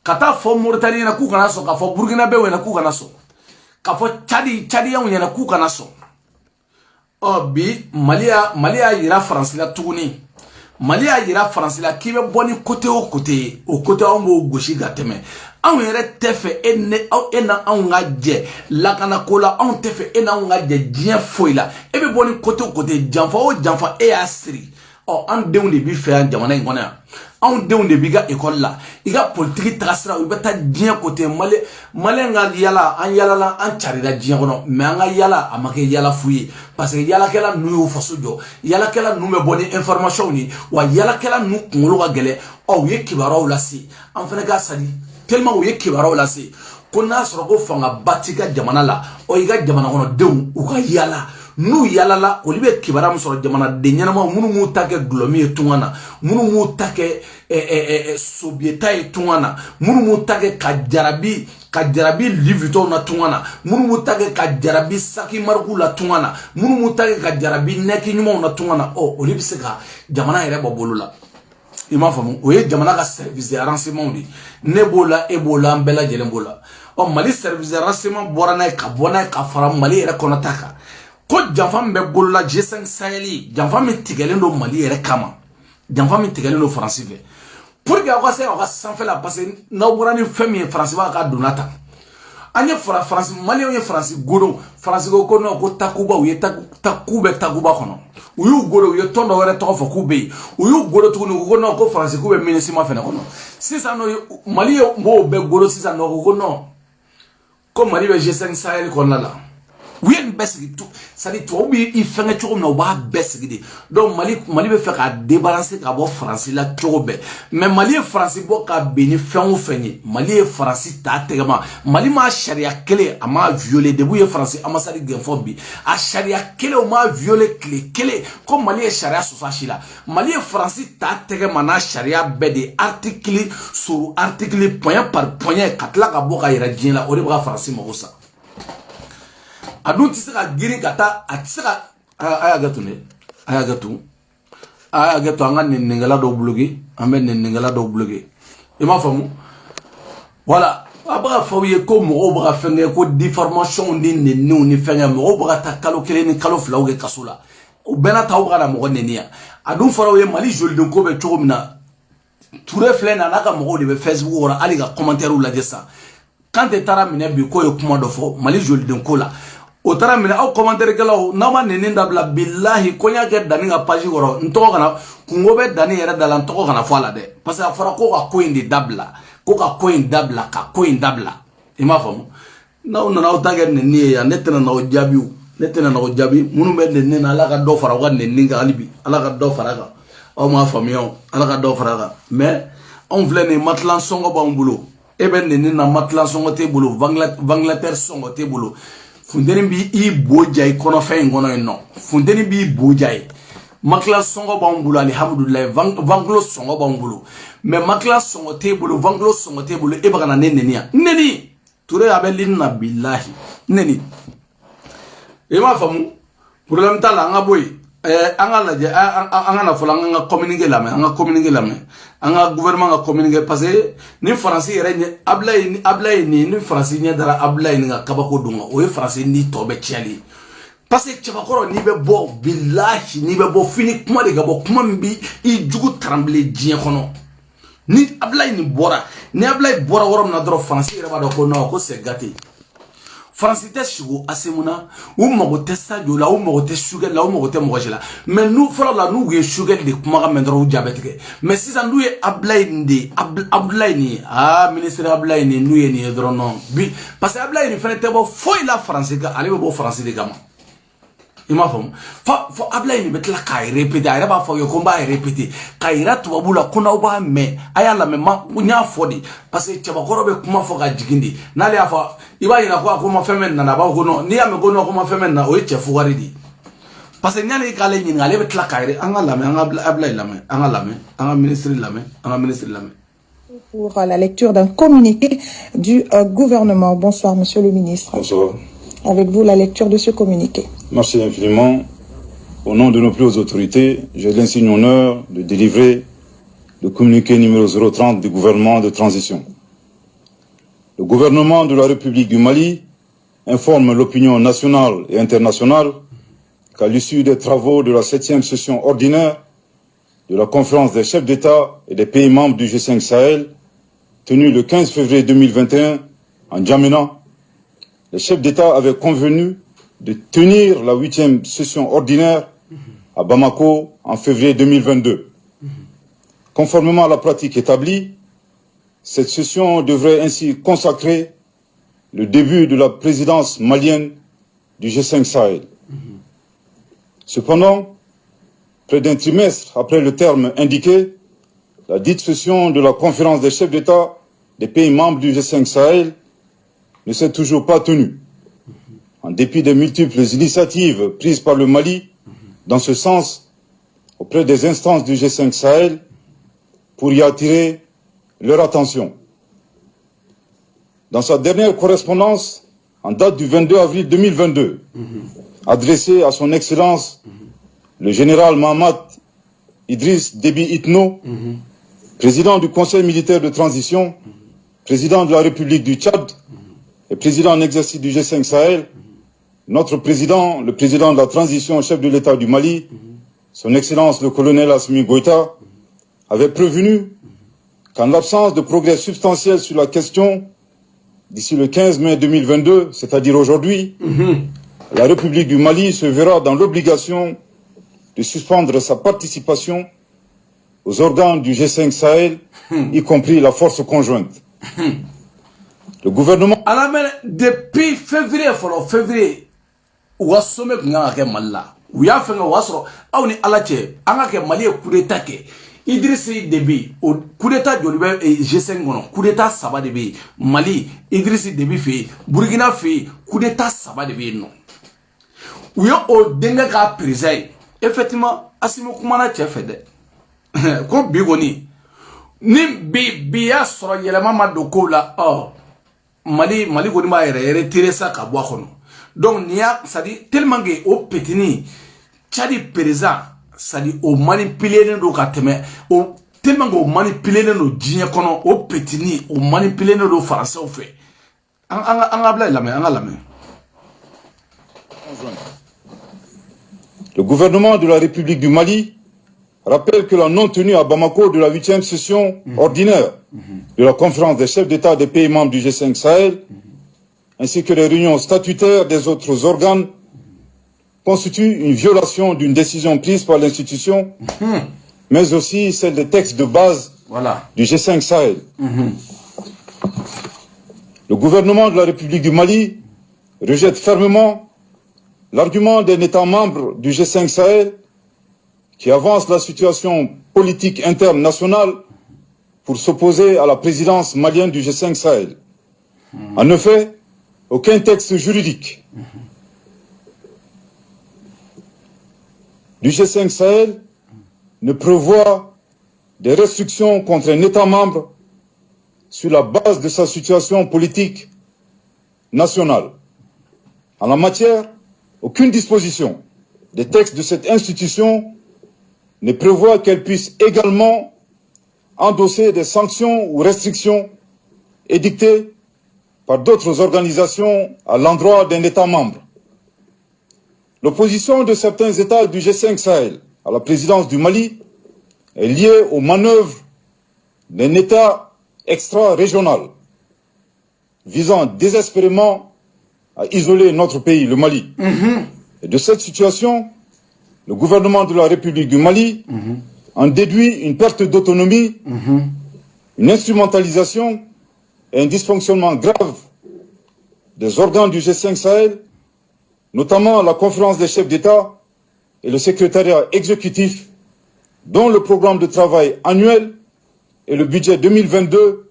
kata fo Mauritanie na ku kana so ka fo Burkina Faso na ku kana so ka fo Chadi ya unyana ku kana so bi Malia yira France la tuguni Malia yira France la kibe boni côté au côté on bo goshi gateme an yere tefe ena an nga je la kana kola an tefe ena an nga je dien foila ebe boni côté au côté janfa e asri an deun de bi fe an jamana ngona an deun de bi ga école la iga politique trasra u beta dien côté male nga yala an yala an charida dien kono mais an nga yala amake yala fuyi parce que yala kala nu yo faso jo yala kala nu me boni information ni wa yala kala nu kungolo ga gele ye kibaraw la si an fene ga sadi tellement ye kibaraw la si ko na soro ko fanga batika jamana la iga jamana kono deun u ka yala nu yala la olibe kibara musoro jamana de nyanama munu mu take glomi etungana munu mu take sobieta etungana munu mu take kajarabi livito na tungana munu mu take kajarabi saki marku la tungana munu mu take kajarabi neki nyuma na tungana olibe seka jamana yere bobolula ima famu oye jamana ka service de renseignement di nebola ebola mbela jelembola Mali service de renseignement borana ka bona ka fara Mali yere konataka ko janfam be bolola G5 Sahel janfam mi tigelen do Mali yere kama janfam mi tigelen do France fe pour que aka se aka sanfɛ la parce que na borani fɛn min France ba ka donata anye France Mali on ye France godo France ko no ko takuba u ye takube takuba kono u yu godo u ye tondo wɛrɛ tɔgɔ fɔ k'u be u yu godo tuguni ko no ko France ko be ministre fɛnɛ kono sisan no Mali mo be godo sisan no ko no ko Mali be G5 Sahel kɔnɔna la oui une baisse tout ça dit toi oui il fait quelque chose mais on va baisser donc Mali veut faire débalancer qu'à France là trop bien mais Mali et France bon qu'à bénéficier ou finir Mali et France t'as tellement Mali ma charia clé à ma violer debout et France à ma sali genfobi à charia clé au ma violer clé comme Mali et charia sur ça là Mali et France t'as tellement na charia bede article sur article point par point katla ka boka ira dien là au début France mo ça adu tisaka giri kata atisaka ayagatu anga nengala do blogué ambe nengala do blogué ima famu voilà aba fawiye ko mo ba fenge ko déformation ni fenge mo ba ta kalo kele ni kalo flawge kasula o bena taw kana mo nenia adu farawe Mali joli de ko be chogomina touré flena naka mo de Facebook ora ali ga commentaire ou la dessa quand tu tara mine bi ko yo kuma do fo Mali joli de ko la o tara mina aw commentaire kala na ma nene ndabla billahi ko nya ke dani ga page goro ntoko kana kungo be dani yere dala ntoko kana fala de parce que afara ko ka coin de dabla ko ka coin dabla ima famu na una na utage nene ya netena na ojabi munu be nene na ala ka do fara ga nene ga alibi ala ka do fara ga o ma famion ala ka do fara ga mais on vle ne matlan songo ba mbulo e be nene na matlan songo te bulo Bangladesh songo te bulo fundeni bi I boja I kono fe ngono no fundeni bi boja I makla songo ba mbulu alhamdulillah vanglo songo ba mbulu me makla songo table vanglo songo table e baga na neni ture abelin na billahi neni e ma famu problème tala nga boy anga la je anga na fola anga communiquer la me anga gouvernement nga communiquer parce que ni français yere ablay ni français ni dara ablay ni nga kabako dunga o français ni tobe tiali parce que tchabakoro ni be bo billahi ni be bo fini kuma de gabo kuma mbi I jugu tremble dien kono ni ablay ni bora ni Ablaye bora worom na dro France ira ba do ko no ko c'est gâté France te sugo asemuna ou mago te sadio la ou mago te sugar la ou mago te mojela mais nous fala la nous ye sugar de kuma ga mendro diabète mais si ça nous ye Ablaye ndi Ablaye ni ministre Ablaye ni nous ye ni dro non bi parce que Ablaye ni fene te bo foi la France ga ale bo France de gama ima fo Ablaye ni betla kay répéter ayra ba fo yo komba répéter kayra to babula kuna ba me ayala me ma nya fodi parce que tchaba korobe kuma fo ga jigindi nale afa iba ina ko kuma femen na ba ko no ni ame ko no kuma femen na o chefu waridi parce que nyane kale ni ngale betla kayre angala me Ablaye lame angala me anga ministre lame pour la lecture d'un communiqué du gouvernement. Bonsoir monsieur le ministre. Bonsoir. Avec vous la lecture de ce communiqué. Merci infiniment. Au nom de nos plus hautes autorités, j'ai l'insigne honneur de délivrer le communiqué numéro 030 du gouvernement de transition. Le gouvernement de la République du Mali informe l'opinion nationale et internationale qu'à l'issue des travaux de la 7e session ordinaire de la conférence des chefs d'État et des pays membres du G5 Sahel, tenue le 15 février 2021 en Djamena, les chefs d'État avaient convenu de tenir la 8e session ordinaire à Bamako en février 2022. Conformément à la pratique établie, cette session devrait ainsi consacrer le début de la présidence malienne du G5 Sahel. Cependant, près d'un trimestre après le terme indiqué, la dite session de la conférence des chefs d'État des pays membres du G5 Sahel ne s'est toujours pas tenue. En dépit des multiples initiatives prises par le Mali dans ce sens auprès des instances du G5 Sahel pour y attirer leur attention. Dans sa dernière correspondance, en date du 22 avril 2022, adressée à son Excellence le général Mohamed Idriss Déby Itno, président du Conseil militaire de transition, président de la République du Tchad et président en exercice du G5 Sahel, notre président, le président de la transition, chef de l'État du Mali, son Excellence le colonel Assimi Goïta, avait prévenu qu'en l'absence de progrès substantiel sur la question, d'ici le 15 mai 2022, c'est-à-dire aujourd'hui, la République du Mali se verra dans l'obligation de suspendre sa participation aux organes du G5 Sahel, y compris la force conjointe. Le gouvernement... Depuis février, ou à sommet que Malla, ou à faire un wasro, ou ni alache, angake Mali coup d'état ke, Idrissi Déby, ou coup d'état de G5 mono, coup d'état Saba Déby, Mali, Idrissi Déby fait, Burkina fait, coup d'état Saba Déby non. Ou y'a au dengue ka président, effectivement, Assimi Koumana chef de. Ko bigoni, ni biya soro yelema ma doko la, Mali goni ma retiré ça ka bois kono. Donc nia ça dit tellement que au petini tchadi président ça dit au manipuler no ka teme au tellement que au manipuler no djinye kono au petini au manipuler no français au fait Le gouvernement de la République du Mali rappelle que la non-tenue à Bamako de la 8e session ordinaire de la conférence des chefs d'État des pays membres du G5 Sahel, ainsi que les réunions statutaires des autres organes, constitue une violation d'une décision prise par l'institution, mais aussi celle des textes de base du G5 Sahel. Le gouvernement de la République du Mali rejette fermement l'argument d'un État membre du G5 Sahel qui avance la situation politique interne nationale pour s'opposer à la présidence malienne du G5 Sahel. En effet, aucun texte juridique du G5 Sahel ne prévoit des restrictions contre un État membre sur la base de sa situation politique nationale. En la matière, aucune disposition des textes de cette institution ne prévoit qu'elle puisse également endosser des sanctions ou restrictions édictées par d'autres organisations à l'endroit d'un État membre. L'opposition de certains États du G5 Sahel à la présidence du Mali est liée aux manœuvres d'un État extra-régionale visant désespérément à isoler notre pays, le Mali. Et de cette situation, le gouvernement de la République du Mali en déduit une perte d'autonomie, une instrumentalisation et un dysfonctionnement grave des organes du G5 Sahel, notamment la conférence des chefs d'État et le secrétariat exécutif, dont le programme de travail annuel et le budget 2022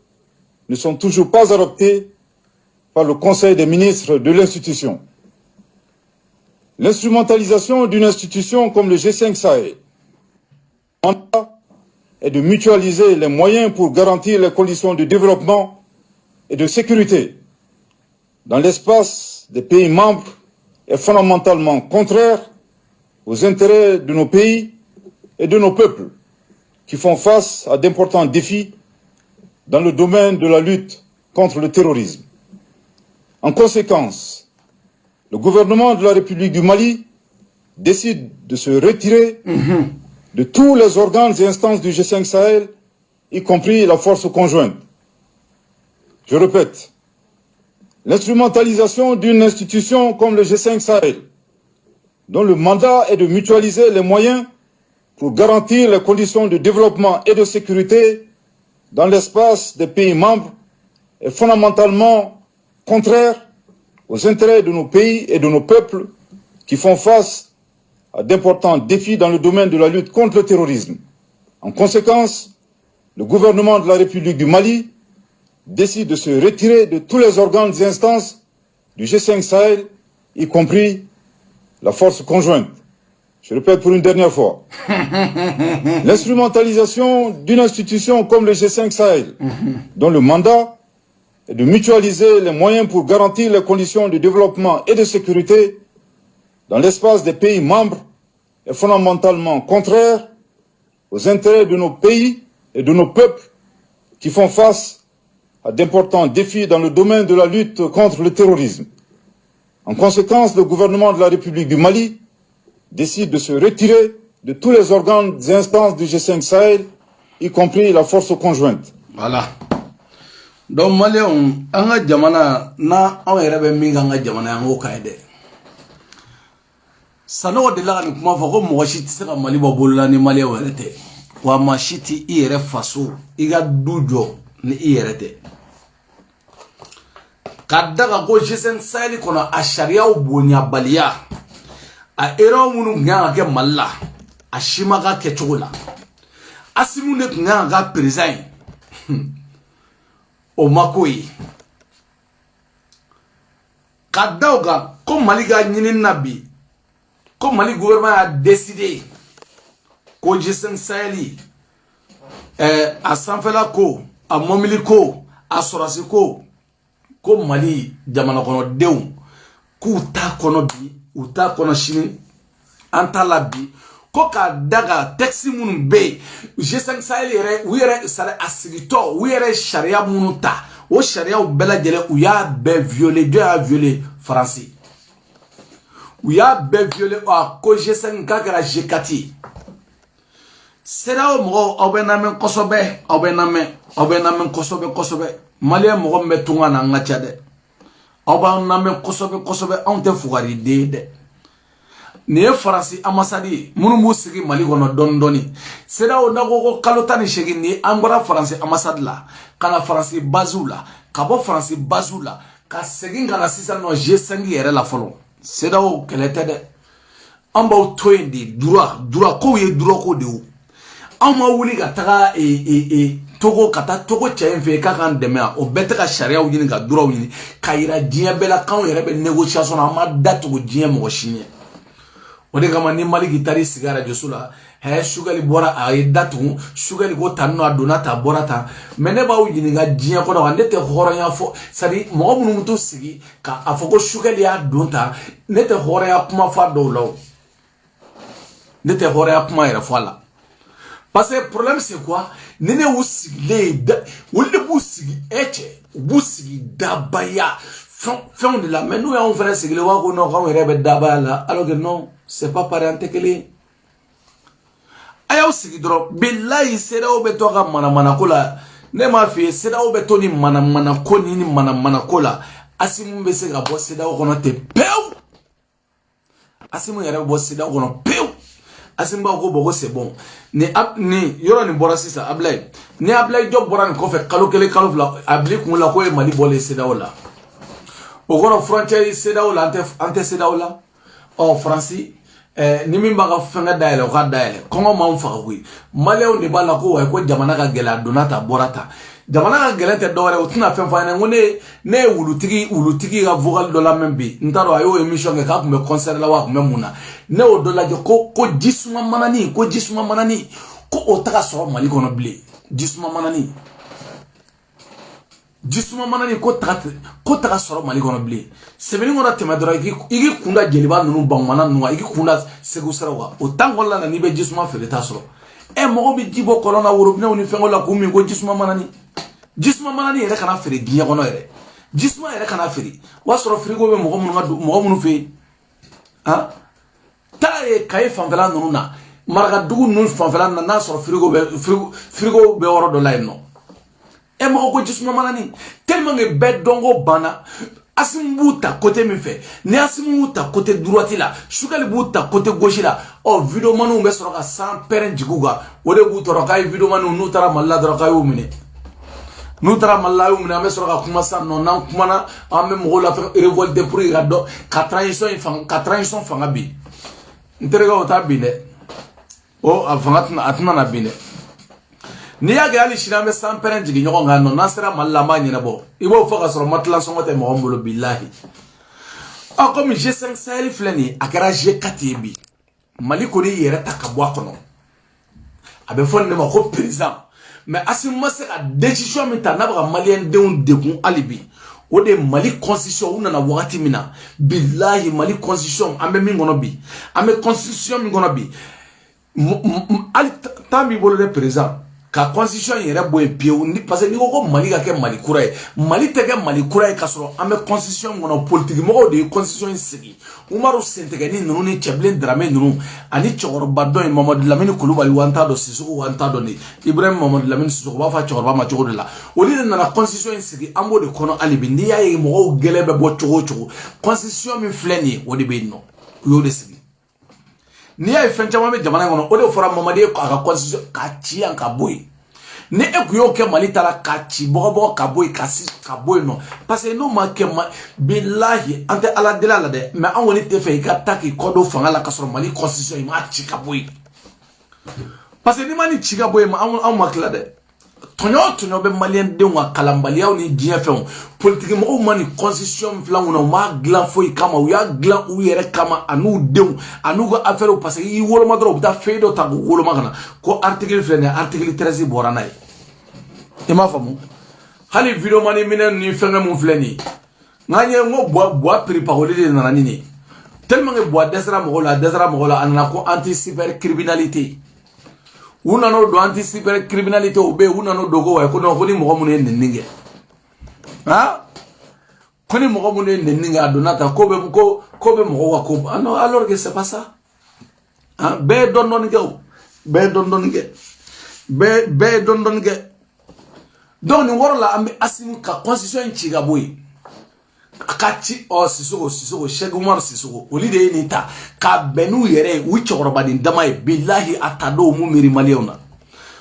ne sont toujours pas adoptés par le Conseil des ministres de l'institution. L'instrumentalisation d'une institution comme le G5 Sahel est de mutualiser les moyens pour garantir les conditions de développement et de sécurité dans l'espace des pays membres est fondamentalement contraire aux intérêts de nos pays et de nos peuples qui font face à d'importants défis dans le domaine de la lutte contre le terrorisme. En conséquence, le gouvernement de la République du Mali décide de se retirer de tous les organes et instances du G5 Sahel, y compris la force conjointe. Je répète, l'instrumentalisation d'une institution comme le G5 Sahel, dont le mandat est de mutualiser les moyens pour garantir les conditions de développement et de sécurité dans l'espace des pays membres, est fondamentalement contraire aux intérêts de nos pays et de nos peuples qui font face à d'importants défis dans le domaine de la lutte contre le terrorisme. En conséquence, le gouvernement de la République du Mali décide de se retirer de tous les organes et instances du G5 Sahel, y compris la force conjointe. Je répète pour une dernière fois. L'instrumentalisation d'une institution comme le G5 Sahel, dont le mandat est de mutualiser les moyens pour garantir les conditions de développement et de sécurité dans l'espace des pays membres, est fondamentalement contraire aux intérêts de nos pays et de nos peuples qui font face à d'importants défis dans le domaine de la lutte contre le terrorisme. En conséquence, le gouvernement de la République du Mali décide de se retirer de tous les organes et instances du G5 Sahel, y compris la force conjointe. Voilà. Donc, Mali, on a jamana na on est minga nga jamana ngo kaide. Sano de la ni kuma fako mo shiti sera Mali bobola ni Mali werete. Wa mashiti ire faso iga dujo ni irete. Kadaga ko G5 Sahel kono a sharia ubonya balia. A era munu nga ke malla. A shimaga ke chogola. Asimu ne nga ga president. O makoi kadauga comme Mali ga nyini nabi comme Mali gouvernement a décidé ko G5 Sahel a sanfela ko a momili ko a sorasi ko Mali jamana kono dew ku ta kono bi u ta kono shini anta labi ko ka daga taxi munun be G5 Sahel yere u yere sare asigito u yere sharia munuta o sharia u bela jele u ya be violer de a violer français u ya be violer a ko G5 kakara G4 sera o mo obenamen kosobe malien mo metunga na ngachade obenamen kosobe on te fugari de ne farasi amasadi munu musigi Mali kono dondoni sera o nago ko kalotani shegi ni angora farasi amasadi la kana farasi bazula kabo farasi bazula ka segi ngana sisa no G5 yere la folo sera o kelete de amba o toindi dura ko ye dura ko de o ama wuli ka taga togo kata togo chenfe ka kan demea o bete ka sharia wuni ka dura wuni ka ira dinya bela kan yere be négociation ama datu go dinya mo shinye. Ode kama ni Mali gitari sigara josula he sugali bora ay datu sugali go tanno adonata borata mene ba wujini ga jinya ko da ndete horonya fo sadi mo munu muto sigi ka afoko sugali ya donta nete horonya kuma fa do law nete horonya kuma ira fala parce que le problème c'est quoi nene usigi le wole busigi eche busigi dabaya fin de la mais nous on fait sigi le wa ko no ka rebe dabaya alors que non c'est pas pareil antekele ayaw sigi dro billahi sera o betoga mana ko la ne m'a fait CEDEAO be to ni mana ko ni mana ko la Assimi be se ka bo CEDEAO kono te pew Assimi yɛrɛ bo CEDEAO kono pew Assimi ba ko bogo c'est bon ni yoro ni bora sisa Ablaye ni Ablaye job bora ni ko fe kalo kele kalo fla Ablaye kun la ko e Mali bolé CEDEAO la o kono frontière CEDEAO la ante CEDEAO la en France ni min ba ka fanga daele o ka daele kongo ma mfa ko Maliens ni ba la ko wa ko jamana ka gela donata borata jamana ka gela te dore o tuna fen fa ne wulutigi ka vocal do la membi ntaro ayo émission ke ka kumbe concert la wa kumbe muna ne o do la ko jisuma manani ko o taka so Mali kono ble jisuma manani ko taka so Mali kono ble sebeni ngona tema dora igi kunda jeliba nunu bangmana nunu igi kunda segu sarawa o tangola na ni be jisuma fere ta so mo bi jibo kolona worobne oni fengola ko mi ko jisuma manani yere kana fere giya kono yere jisuma yere kana fere wa soro frigo be mo munu fe ha ta e kay fanfela nunu na marga dugu nunu fanfela na soro frigo be woro do la no mo ko jisuma manani tellement que be dongo bana Assimi buta côté mi fait ni Assimi buta côté droite la Shukali buta côté gauche la o video manu be soro ka sans peren jiguga o de buta ro kay video manu nu tara malla dro kay o mine ame soro ka kuma sa non nan kuma na ame mo la révolte pour y rado 4 ans sont fanga bi nterega o ta bine o avanga atna na bine ni ya ga ali shirame sans peren jigi nyoko ngano nasira malla ma nyina bo ibo foka soro matla songote mo mbolo billahi comme G5 Sahel flani akara G4 bi Mali ko ni yere takabwa kono abe fonne ma ko président mais Assimi mase ka décision mi ta nabra malien deun degun alibi o de Mali constitution una na wakati mina billahi Mali constitution ambe mi ngono bi ambe constitution mi ngono bi ali tambi bolo de président ka constitution yere boy pieu ni parce que ni ko Mali ka ke Mali kuraye Mali te ke Mali kuraye kasoro ambe constitution ngono politique mo de constitution sigi Umaru Sentegani nunu ni Cheblen Dramé nunu ani chokoroba don Mamadou Lamine Coulibaly wanta do Sissoko wanta do ni Ibrahim Mamadou Lamine Sissoko ba fa chokoroba ma chokoro la oli na la constitution sigi ambo de kono alibi ni ya ye mo gelebe bo choko constitution mi fleni o de be no yo de sigi ni ya fencha ma me jamana ngono o de fora Mamadou ka constitution ka chi an ka boy ne ekuyo ke Mali tala kachi bobo ka boy kasi ka boy no parce que no ma ke billahi ante ala de la de mais an woni te fe ka taki kodo fanga la kasoro Mali constitution ma chi ka boy parce que ni mani chi ka boy ma an makla de tonyo be malien de wa kalambali ya ni GFM politique mo mani constitution flanguno ma glan foi kama u ya glan u yere kama anu de anu go affaire parce que yi wolo madro da feido tagu wolo magana ko article flene article 13 borana e ma famu hali video mani minen ni fenga mun fleni nganye ngo bois préparé de nanani tellement que bois desra mo la anana ko anti cyber criminalité una no do anti cyber criminalité obe una no dogo wa ko no ko ni mo mun en ninge ha ko ni mo mun en ninge adonata ko be mo wa ko no alors que c'est pas ça hein be don don ge donc ni woro la ambi Assimi ka constitution chiga boy akati o Sissoko Cheikh Oumar Sissoko olide ni ta ka benu yere wi chokoroba din damaye billahi atado mu miri maliona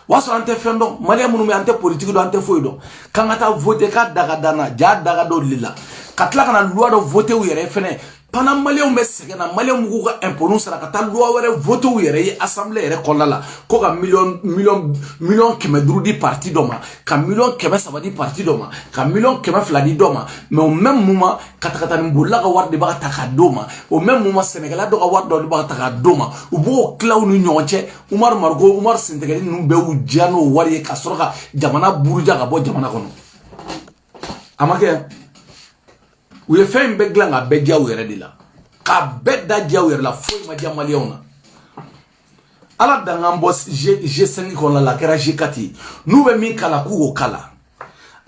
waso ante fendo malia munu me ante politique do ante foido kangata voter ka daga dana ja daga do lila katla kana loi do voter wi yere fene pana malien be segena malien mu ko imponu sara kata loi were voter wi yere assemblée yere kolala ko ka million kemedru di parti doma ka million kemesaba di parti doma ka million kemefla di doma mais au même moment kata ni bolla ka warde ba taka doma au même moment Sénégal do ka warde ba taka doma u bo klaw nu nyonche Umar Sentegani nu be u jano wari ka soroka jamana buruja ka bo jamana kono amake uye fem begla nga beja were dila ka bedda jawere la foi ma jamaliona ala danga mbos G5 kon la kera G4 nu be min kala ku o kala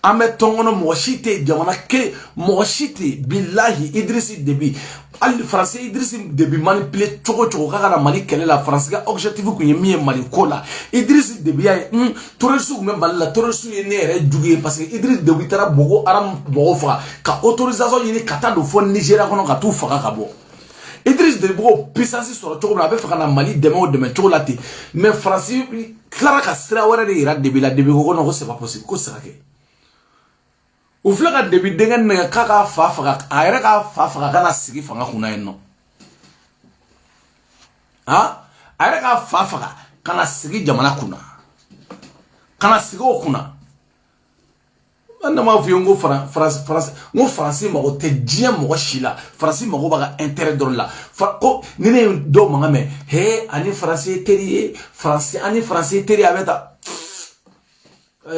ame tongono moshite jamana ke moshite billahi Idrissi Déby al français Idriss Déby manipuler choco kaka Mali kele la France ga objectif ku yemi Mali ko la Idriss Déby ay terroriste même Mali la terroriste ye ne yɛrɛ jugu ye parce que Idriss Déby tara bogo aram bogo faga ka autorisation ɲini ka taa don fo Nigeria kɔnɔ ka t'u faga ka bɔ Idriss Déby bogo puissance sɔrɔ cogo min a bɛ fɛ ka na Mali dɛmɛ o dɛmɛ cogo la ten mais France tilara ka sira wɛrɛ de yira Déby la Déby ko non ko c'est pas possible ko sera kɛ u filɛ ka Déby denkɛ nɛgɛ k'a ka fa faga a yɛrɛ ka fa faga kana sigi fanga kunna yen nɔ a yɛrɛ ka fa faga kana sigi jamana kunna kana sigi o kunna an na ma f'i ye n ko France mago tɛ diɲɛ mɔgɔ si la France mago b'a ka intérêt dɔrɔn la ko ni ne ye dɔw mankan mɛn he ani France ye teri ye ani France ye teri a bɛ taa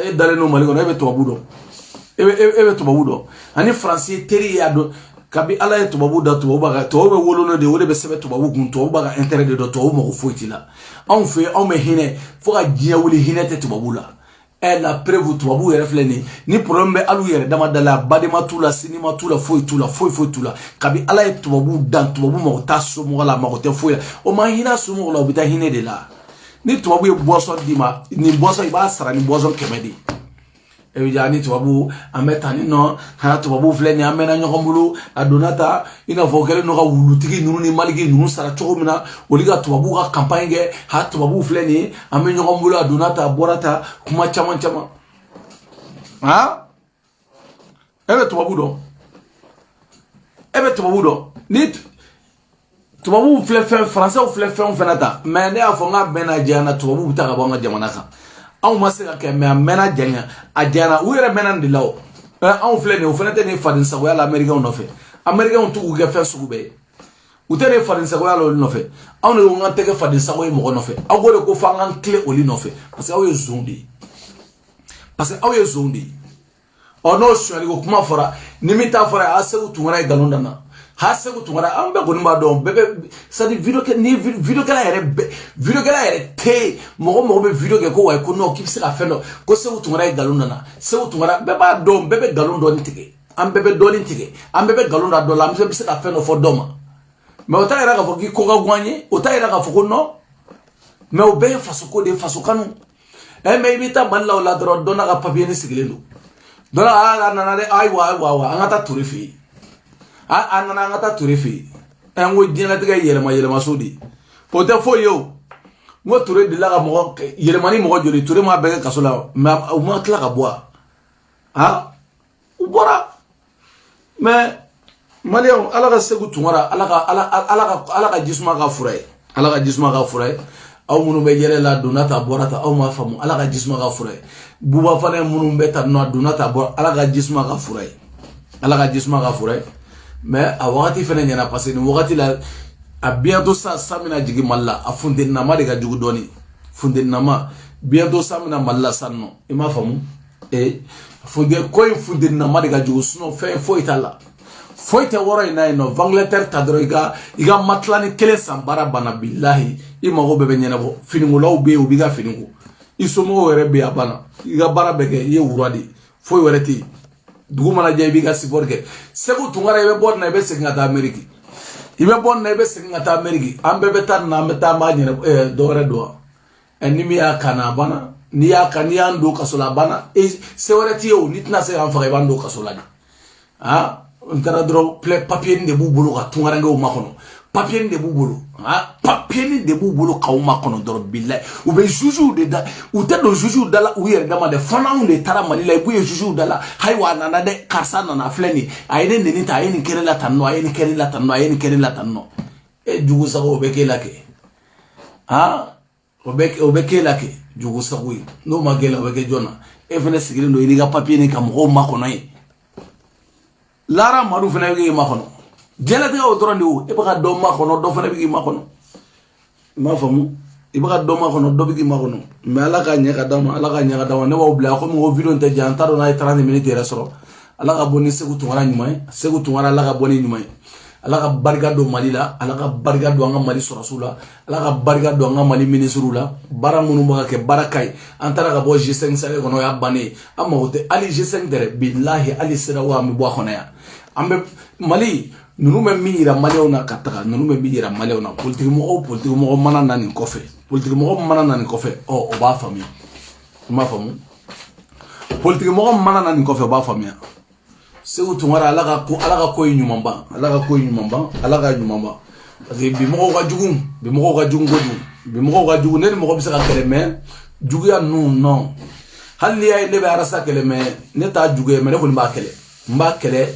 e dalen no Mali kɔnɔ e bɛ tubabu dɔn e bɛ tubabu dɔn ani France ye teri ye a dɔn kabi ala ye tubabu da tubabu bɛ wolo no de o de bɛ sɛbɛn tubabu kun tubabu b'a ka intérêt de dɔn tubabu mago foyi t'i la anw fɛ anw bɛ hinɛ fo ka diɲɛ wuli hinɛ tɛ tubabu la la preuve tubabu yɛrɛ filɛ ni problème bɛ alu yɛrɛ dama da la badema t'u la sinima t'u la foyi t'u la foyi t'u la kabi ala ye tubabu dan tubabu mago t'a somɔgɔ la mago tɛ foyi la o ma hinɛ somɔgɔ la o bɛ taa hinɛ de la ni tubabu ye boisson d'i ma nin boisson i b'a sara ni boisson 100 de e bɛ diya ni tubabu an bɛ taa ni nɔ ha tubabu filɛ nin an mɛnna ɲɔgɔn bolo a donna ta i n'a fɔ o kɛlen no ka wulutigi ninnu ni maliki ninnu sara cogo min na olu ka tubabu ka campagne kɛ ha tubabu filɛ nin an bɛ ɲɔgɔn bolo a donna ta a bɔra ta kuma caman ha e bɛ tubabu dɔn ni tubabu filɛ fɛn français filɛ fɛn o fɛn ta mais ne y'a fɔ n k'a mɛnna janya na tubabu bɛ taa ka bɔ an ka jamana kan anw ma se ka kɛ mais a mɛnna janya a janyana u yɛrɛ mɛnna de la o anw filɛ nin ye o fana tɛ nin faden sagoya la américain nɔfɛ américain t'u kɛ fɛn sugu bɛɛ ye u tɛ nin faden sagoya la olu nɔfɛ anw de ko k'an tɛ kɛ faden sago ye mɔgɔ nɔfɛ aw ko de ko f'an k'an tile olu nɔfɛ parce que aw ye zonw de ye ɔ n'o sonyali ko kuma fɔra ni min t'a fɔra a Segu Tunkara ye nkalon da n na ha Segu Tunkara an bɛɛ kɔni b'a dɔn bɛɛ bɛ c'est à dire videokɛla yɛrɛ tɛ mɔgɔ bɛ video kɛ ko wayi ko non k'i bɛ se ka fɛn dɔ ko Segu Tunkara ye nkalon da n na Segu Tunkara bɛɛ b'a dɔn bɛɛ bɛ nkalon dɔɔni tigɛ an bɛɛ bɛ dɔɔni tigɛ an bɛɛ bɛ nkalon da dɔ la an bɛɛ bɛ se ka fɛn dɔ fɔ dɔ ma mais o t'a yira k'a fɔ k'i ko ka go an ye o t'a yira k'a fɔ ko non mais o bɛɛ ye fasoko de ye faso kanu mais i bɛ taa Mali la o la dɔrɔn dɔ n'a ka papier ni sigilen don dɔ la a nana dɛ ayiwa an ka taa Ture fɛ yen a nana an ka taa Ture fɛ yen n ko diɲɛlatigɛ ye yɛlɛmaso de ye o tɛ foyi ye o n ko Ture delila ka yɛlɛma ni mɔgɔ joli Ture m'a bɛɛ kɛ kaso la mais u ma tila ka bɔ u bɔra mais Maliyɛnw ala ka Segu Tunkara ala ka jisuma ka fura ye aw minnu bɛ yɛlɛ la donna ta bɔra ta aw m'a faamu ala ka jisuma ka fura ye buba fana minnu bɛ ta nɔ donna ta bɔra ala ka jisuma ka fura ye mais a wagati fana ɲɛna parce que nin wagati la a bientôt sa mina jigin Mali la a funteninama de ka jugu dɔɔni funteninama bientôt sa mina Mali la san nɔ i m'a faamu ko in funteninama de ka jugu sinon fɛn foyi t'a la foyi tɛ wɔrɔ in na yen nɔ Angleterre ta dɔrɔn i ka matilani kelen san baara banna bilahi i mago bɛɛ bɛ ɲɛnabɔ finikolaw bɛ yen u b'i ka fini ko i somɔgɔw yɛrɛ bɛ yen a banna i ka baara bɛɛ kɛ i ye wura de foyi wɛrɛ tɛ yen dugu mana jɛ i b'i ka support kɛ Segu Tunkara i bɛ bɔ nin na i bɛ segin ka taa Amérique an bɛɛ bɛ taa nin na an bɛ taa an b'a ɲɛna dɔwɛrɛ don wa ni min y'a kan na a banna n'i y'an don kaso la a banna se wɛrɛ t'i ye o n'i tɛna se k'an faga i b'an don kaso la de n taara dɔrɔn papier de b'u bolo ka tungarankew makɔnɔ papier de b'u bolo k'aw makɔnɔ dɔrɔn bilayi u bɛ juges de da u tɛ don juges da la u yɛrɛ dama dɛ fana anw de taara Mali la i b'u ye juges da la ayiwa a nana dɛ karisa nana filɛ nin a ye ne neni ta a ye nin kɛ ne la tan nɔ a ye nin kɛ ne la tan nɔ jugu sago o bɛ k'e la kɛ o bɛ k'e la kɛ jugu sago ye n'o ma k'e la o bɛ kɛ jɔn na e fana sigilen don i n'i ka papier ni ka mɔgɔw makɔnɔ ye Lara Madu fana bɛ k'i makɔnɔ diɲɛlatigɛ o dɔrɔn de o e bɛ ka dɔ makɔnɔ dɔ fana bɛ k'i makɔnɔ i m'a faamu i bɛ ka dɔ makɔnɔ dɔ bɛ k'i makɔnɔ mais ala ka ɲɛ ka d'a ma ne b'aw bila komi ko video tɛ jan an t'a dɔn n'a ye 30 minutes yɛrɛ sɔrɔ ala ka bɔ ni Segu Tunkara ɲuman ye Segu Tunkara ala ka bɔ ni ɲuman ye ala ka barika don Mali la ala ka barika don an ka Mali sɔrɔsiw la ala ka barika don an ka Mali ministres la baara minnu bɛ ka kɛ baara ka ɲi an taara ka bɔ G5 sare kɔnɔ o y'a bannen ye an mago tɛ hali G5 tɛ dɛ bilahi hali CEDEAO an bɛ bɔ a kɔnɔ yan an bɛ Mali nunu me mi yira malew na kataka nunu me mi yira malew na politique mo mana nani kofe politique mo mana nani kofe o ba famia ma famu politique mo mana nani kofe o ba famia segu tungara alaga ko nyumamba alaga nyumamba parce que bi mo ga jugun godu bi mo ga jugun ne mo bisa ka keleme jugu ya non hali ya ne be arasa keleme ne ta jugu me ne ko mba kele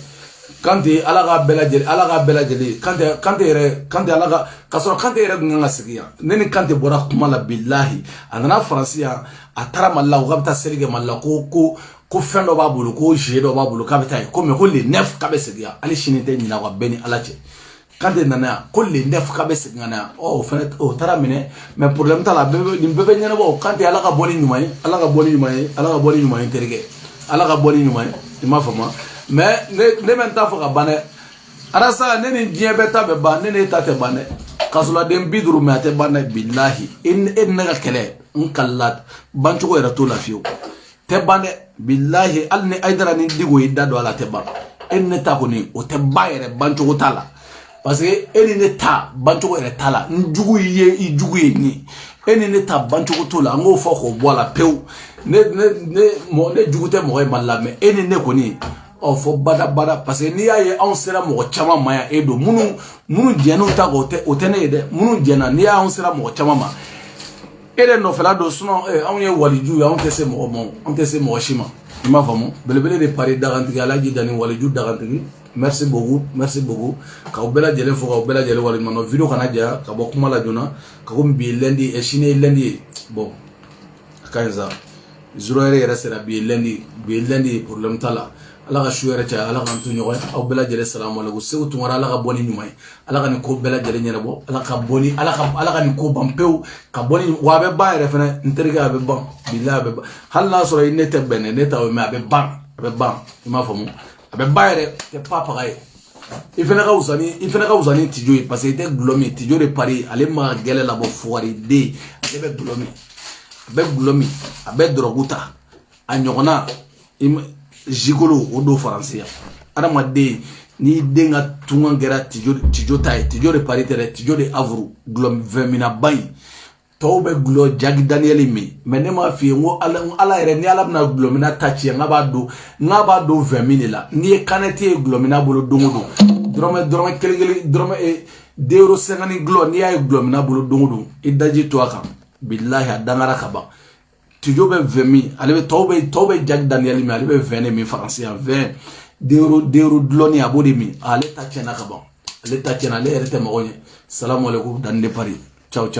kante alaga belajeli kante alaga kasoro kante yere nganga sigiya neni kante bora kuma la billahi anana fransiya atara malla ko gabta selige malla ko fendo babulu ko jedo babulu kabita ko me ko le nef kabe sigiya ali shinite nyina ko beni alache kante nana ko le nef kabe sigana o fenet o tara mine mais problème ta la bebe nyana bo kante alaga boni nyumay terige alaga boni nyumay ima fama mais ne menta fo ka bane arasa ne ni diɲɛ bɛ ta bɛ ban ne ta tɛ ban dɛ kasula den 50 mais a tɛ ban dɛ billahi ne ka kɛlɛ n kala bancogo yɛrɛ to la fiyewu tɛ ban dɛ billahi hali ni Aidara ni Digo y'i da don a la tɛ ban ne ta kɔni o tɛ ban yɛrɛ bancogo t'a la parce que ni ne ta bancogo yɛrɛ t'a la n jugu ye i jugu ye ni ni ne ta bancogo t'o la n k'o fɔ k'o bɔ a la pewu ne jugu tɛ mɔgɔ ye Mali la mais ni ne kɔni o fo bada parce que n'i y'a ye anw sera mɔgɔ caman ma yan do minnu jɛn'u ta o tɛ ne ye dɛ minnu jɛnna n'i y'anw sera mɔgɔ caman ma de nɔfɛla don sinon anw ye waliju ye anw tɛ se mɔgɔ ma anw tɛ se mɔgɔ si ma i m'a faamu belebele de pari dagantigi Alaji Dani waliju dagantigi merci beaucoup k'aw bɛɛ lajɛlen fo k'aw bɛɛ lajɛlen waleɲuman dɔn video kana janya ka bɔ kuma la joona ka ko bi lundi sini ye lundi ye bon a ka ɲi sa 0 heure yɛrɛ sera bi ye lundi problème t'a la ala ka su yɛrɛ caya ala k'an to ɲɔgɔn ye aw bɛɛ lajɛlen salamu alaikum Segu Tunkara ala ka bɔ ni ɲuman ye ala ka nin ko bɛɛ lajɛlen ɲɛnabɔ ala ka nin ko ban pewu ka bɔ ni wa a bɛ ban yɛrɛ fɛnɛ n terikɛ a bɛ ban bilahi a bɛ ban hali n'a sɔrɔ ne tɛ bɛn ne ta o mais a bɛ ban i m'a faamu a bɛ ban yɛrɛ tɛ papaga ye i fɛnɛ ka wusa ni Tijo ye parce que i tɛ gulɔ min Tijo de pari ale ma gɛlɛ labɔ fugariden ale bɛ gulɔ min a bɛ dɔrɔgu ta a ɲɔgɔnna Jigolo o do faransiya adamaden ni den ka tunga gɛra Tijo ta ye Tijo de pari tɛ Tijo de avuru gulɔ 20 mina ba in tɔw bɛ gulɔ Jagi Daniel min mais ne m'a f'i ye n ko ala yɛrɛ ni ala bɛna gulɔ mina ta ci n k'a b'a don 20 min de la n'i ye kanɛti ye gulɔ mina bolo don o don dɔrɔmɛ kelen dɔrɔmɛ 2,50 gulɔ n'i y'a ye gulɔ mina bolo don o don i daji to a kan billahi a dangara ka ban Tijo bɛ 20 min ale bɛ tɔw bɛ Jagi Daniel min ale bɛ 20 de min faransiya 20 deuro dulɔni a b'o de min ale ta tiɲɛna ka ban ale ta tiɲɛna ale yɛrɛ tɛ mɔgɔ ɲɛ salamu alaikum Dani de Paris ciao